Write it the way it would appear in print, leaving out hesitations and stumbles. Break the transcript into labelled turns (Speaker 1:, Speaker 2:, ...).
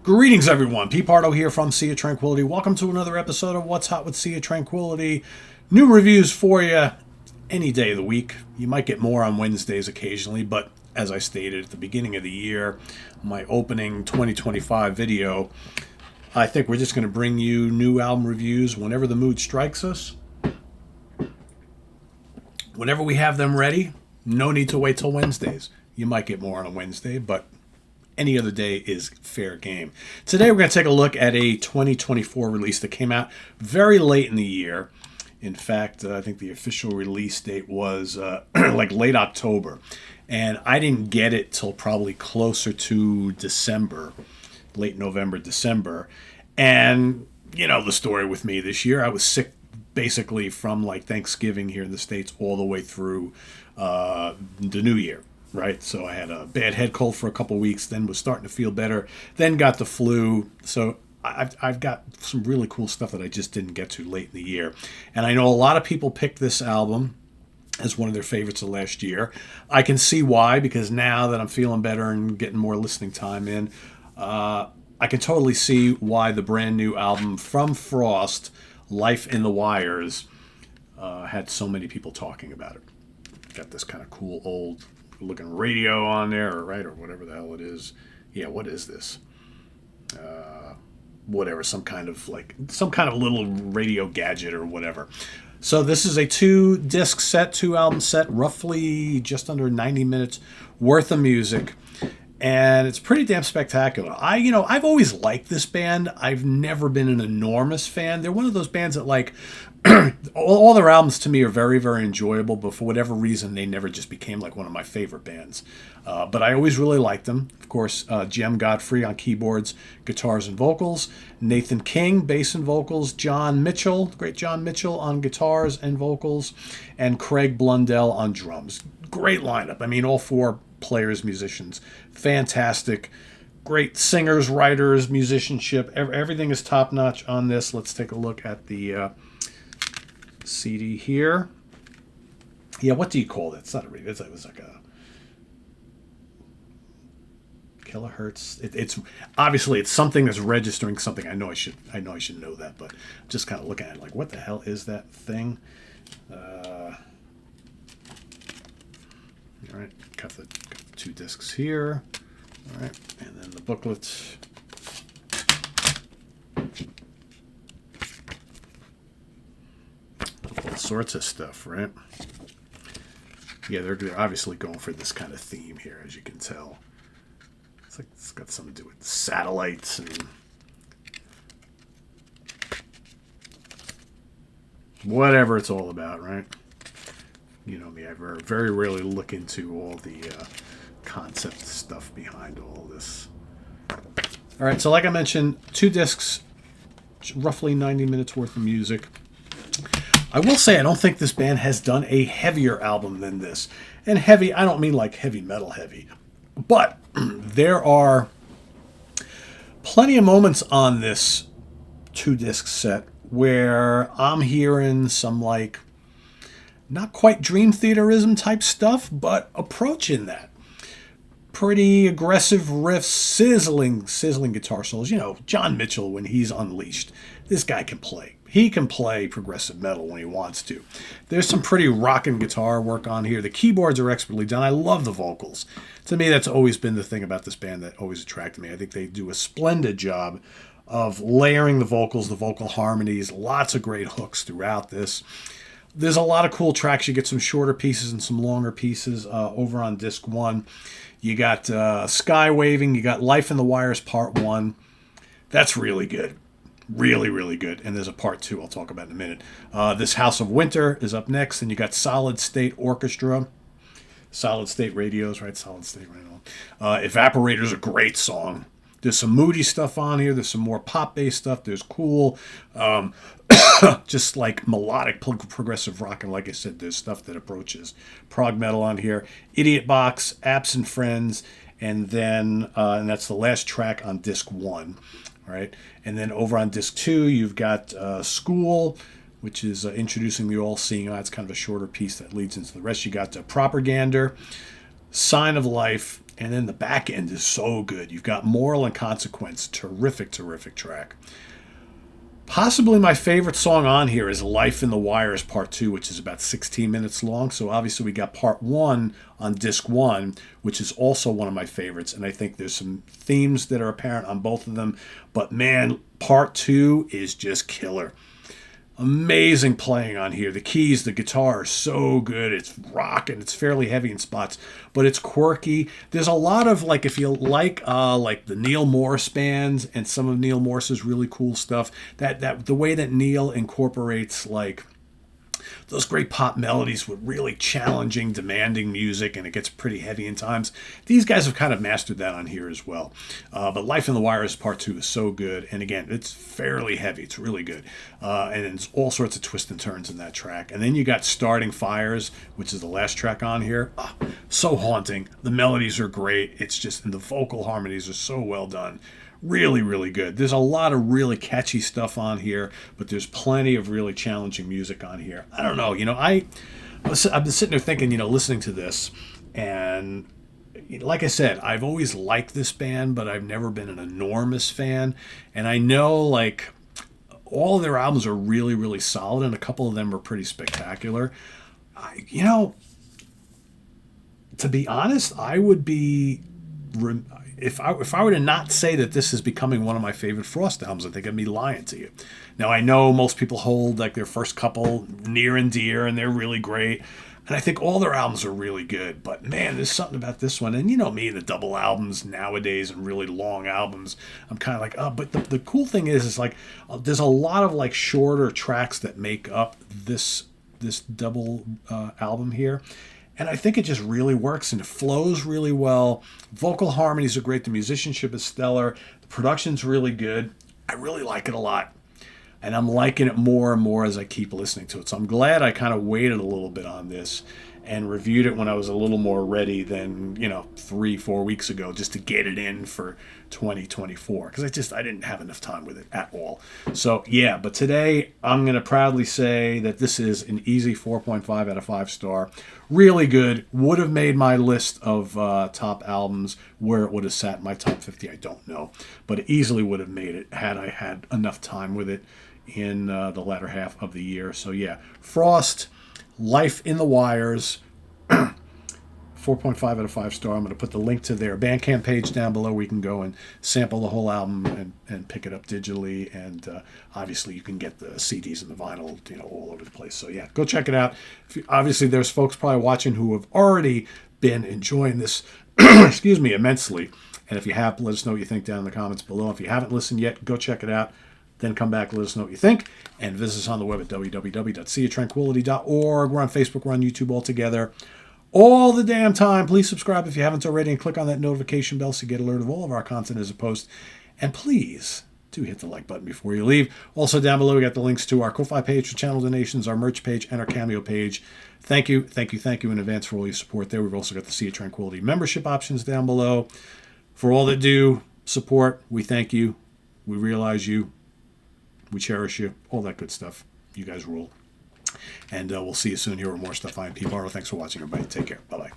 Speaker 1: Greetings, everyone. Pete Pardo here from Sea of Tranquility. Welcome to another episode of What's Hot with Sea of Tranquility. New reviews for you any day of the week. You might get more on Wednesdays occasionally, but as I stated at the beginning of the year, my opening 2025 video, I think we're just going to bring you new album reviews whenever the mood strikes us. Whenever we have them ready, no need to wait till Wednesdays. You might get more on a Wednesday, but any other day is fair game. Today we're going to take a look at a 2024 release that came out very late in the year. In fact, I think the official release date was like late October. And I didn't get it till probably closer to December, late November, December. And, you know, the story with me this year, I was sick basically from like Thanksgiving here in the States all the way through the new year. Right, so I had a bad head cold for a couple weeks, then was starting to feel better, then got the flu. So I've got some really cool stuff that I just didn't get to late in the year. And I know a lot of people picked this album as one of their favorites of last year. I can see why, because now that I'm feeling better and getting more listening time in, I can totally see why the brand new album from Frost, Life in the Wires, had so many people talking about it. Got this kind of cool old looking radio on there, or whatever the hell it is. Yeah, what is this? Whatever, some kind of little radio gadget or whatever. So this is a 2-disc set, 2-album set, roughly just under 90 minutes worth of music. And it's pretty damn spectacular. I've always liked this band. I've never been an enormous fan. They're one of those bands that, like, all their albums to me are very, very enjoyable, but for whatever reason, they never just became like one of my favorite bands. But I always really liked them. Of course, Jem Godfrey on keyboards, guitars, and vocals. Nathan King, bass and vocals. John Mitchell, great John Mitchell on guitars and vocals. And Craig Blundell on drums. Great lineup. I mean, all 4 players, musicians. Fantastic. Great singers, writers, musicianship. Everything is top-notch on this. Let's take a look at the CD here. Yeah, what do you call that? It's not a radio. It was like a kilohertz. It's obviously it's something that's registering something. I know I should know that, but I'm just kind of looking at it like, what the hell is that thing? All right, got the 2 discs here. All right, and then the booklet. All sorts of stuff, right? Yeah, they're obviously going for this kind of theme here, as you can tell. It's like it's got something to do with satellites and whatever it's all about, right? You know me, I very rarely look into all the concept stuff behind all this. All right, so like I mentioned, 2 discs, roughly 90 minutes worth of music. I will say I don't think this band has done a heavier album than this. And heavy, I don't mean like heavy metal heavy. But there are plenty of moments on this 2-disc set where I'm hearing some like not quite Dream Theaterism type stuff, but approaching that. Pretty aggressive riffs, sizzling guitar solos. You know, John Mitchell, when he's unleashed, this guy can play. He can play progressive metal when he wants to. There's some pretty rockin' guitar work on here. The keyboards are expertly done. I love the vocals. To me, that's always been the thing about this band that always attracted me. I think they do a splendid job of layering the vocals, the vocal harmonies, lots of great hooks throughout this. There's a lot of cool tracks. You get some shorter pieces and some longer pieces over on disc 1. You got Sky Waving. You got Life in the Wires Part 1. That's really good. Really, really good. And there's a part 2 I'll talk about in a minute. This House of Winter is up next. And you got Solid State Orchestra. Solid State Radios, right? Solid State right on. Evaporator's a great song. There's some moody stuff on here. There's some more pop-based stuff. There's cool, just like melodic progressive rock. And like I said, there's stuff that approaches prog metal on here. Idiot Box, Absent Friends, and then and that's the last track on disc 1. Right, and then over on disc 2, you've got School, which is introducing the all-seeing eye. It's kind of a shorter piece that leads into the rest. You got Propagander, Sign of Life, And then the back end is so good. You've got Moral and Consequence. Terrific, terrific track. Possibly my favorite song on here is Life in the Wires Part 2, which is about 16 minutes long. So obviously we got Part 1 on Disc 1, which is also one of my favorites. And I think there's some themes that are apparent on both of them. But man, Part 2 is just killer. Amazing playing on here. The keys, the guitar are so good. It's rocking. It's fairly heavy in spots, but it's quirky. There's a lot of, like, if you like the Neil Morse bands and some of Neil Morse's really cool stuff, that the way that Neil incorporates like those great pop melodies with really challenging, demanding music, and it gets pretty heavy in times. These guys have kind of mastered that on here as well. But Life in the Wires Part 2 is so good. And again, it's fairly heavy. It's really good. And there's all sorts of twists and turns in that track. And then you got Starting Fires, which is the last track on here. Oh, so haunting. The melodies are great. It's just, and the vocal harmonies are so well done. Really, really good. There's a lot of really catchy stuff on here, but there's plenty of really challenging music on here. I don't know, I've been sitting there thinking, listening to this, and like I said, I've always liked this band, but I've never been an enormous fan. And I know, like, all of their albums are really, really solid, and a couple of them are pretty spectacular. To be honest, I would be... If I were to not say that this is becoming one of my favorite Frost albums, I think I'd be lying to you. Now, I know most people hold like their first couple near and dear, and they're really great. And I think all their albums are really good. But man, there's something about this one. And you know me, the double albums nowadays and really long albums, I'm kind of like, oh. But the cool thing is like there's a lot of like shorter tracks that make up this double album here. And I think it just really works, and it flows really well. Vocal harmonies are great. The musicianship is stellar. The production's really good. I really like it a lot. And I'm liking it more and more as I keep listening to it. So I'm glad I kind of waited a little bit on this and reviewed it when I was a little more ready than, 3-4 weeks ago, just to get it in for 2024. Because I didn't have enough time with it at all. So, yeah, but today I'm going to proudly say that this is an easy 4.5 out of 5 star. Really good. Would have made my list of top albums. Where it would have sat in my top 50, I don't know. But it easily would have made it had I had enough time with it in the latter half of the year. So, yeah, Frost, Life in the Wires, 4.5 out of 5 star. I'm going to put the link to their Bandcamp page down below where you can go and sample the whole album and pick it up digitally. And obviously you can get the CDs and the vinyl, all over the place. So yeah, go check it out. Obviously there's folks probably watching who have already been enjoying this, excuse me, immensely. And if you have, let us know what you think down in the comments below. If you haven't listened yet, go check it out. Then come back, let us know what you think, and visit us on the web at www.seaoftranquility.org. We're on Facebook, we're on YouTube all together. All the damn time. Please subscribe if you haven't already, and click on that notification bell so you get alert of all of our content as a post. And please do hit the like button before you leave. Also down below, we got the links to our Ko-Fi page for channel donations, our merch page, and our Cameo page. Thank you in advance for all your support there. We've also got the Sea of Tranquility membership options down below. For all that do support, we thank you. We realize you. We cherish you. All that good stuff. You guys rule. And we'll see you soon here with more stuff. I'm Pete Pardo. Thanks for watching, everybody. Take care. Bye-bye.